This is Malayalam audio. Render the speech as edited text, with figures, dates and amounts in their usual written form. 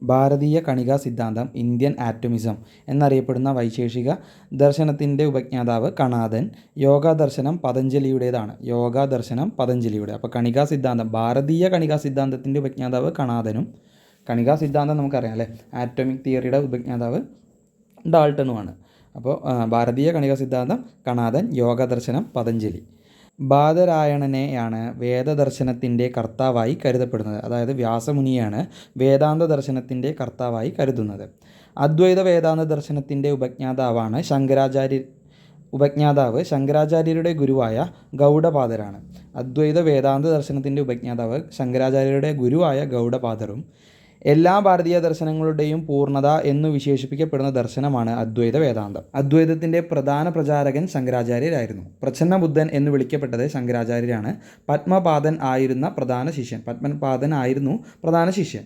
ഭാരതീയ കണികാ സിദ്ധാന്തം, ഇന്ത്യൻ ആറ്റമിസം എന്നറിയപ്പെടുന്ന വൈശേഷിക ദർശനത്തിൻ്റെ ഉപജ്ഞാതാവ് കണാദൻ. യോഗ ദർശനം പതഞ്ജലിയുടേതാണ്. യോഗ ദർശനം പതഞ്ജലിയുടെ. അപ്പോൾ കണികാ സിദ്ധാന്തം, ഭാരതീയ കണികാ സിദ്ധാന്തത്തിൻ്റെ ഉപജ്ഞാതാവ് കണാദനും. കണികാ സിദ്ധാന്തം നമുക്കറിയാം അല്ലേ, ആറ്റോമിക് തിയറിയുടെ ഉപജ്ഞാതാവ് ഡാൾട്ടനുമാണ്. അപ്പോൾ ഭാരതീയ കണികാ സിദ്ധാന്തം കണാദൻ, യോഗ ദർശനം പതഞ്ജലി. ബാദരായണനെയാണ് വേദദർശനത്തിൻ്റെ കർത്താവായി കരുതപ്പെടുന്നത്. അതായത് വ്യാസമുനിയാണ് വേദാന്ത ദർശനത്തിൻ്റെ കർത്താവായി കരുതുന്നത്. അദ്വൈത വേദാന്ത ദർശനത്തിൻ്റെ ഉപജ്ഞാതാവാണ് ശങ്കരാചാര്യരുടെ ഗുരുവായ ഗൗഡപാദരാണ്. അദ്വൈത വേദാന്ത ദർശനത്തിൻ്റെ ഉപജ്ഞാതാവ് ശങ്കരാചാര്യരുടെ ഗുരുവായ ഗൗഡപാദരും. എല്ലാ ഭാരതീയ ദർശനങ്ങളുടെയും പൂർണ്ണത എന്നു വിശേഷിപ്പിക്കപ്പെടുന്ന ദർശനമാണ് അദ്വൈത വേദാന്തം. അദ്വൈതത്തിൻ്റെ പ്രധാന പ്രചാരകൻ ശങ്കരാചാര്യരായിരുന്നു. പ്രച്ഛന്ന ബുദ്ധൻ എന്ന് വിളിക്കപ്പെട്ടത് ശങ്കരാചാര്യരാണ്. പത്മപാദൻ ആയിരുന്നു പ്രധാന ശിഷ്യൻ.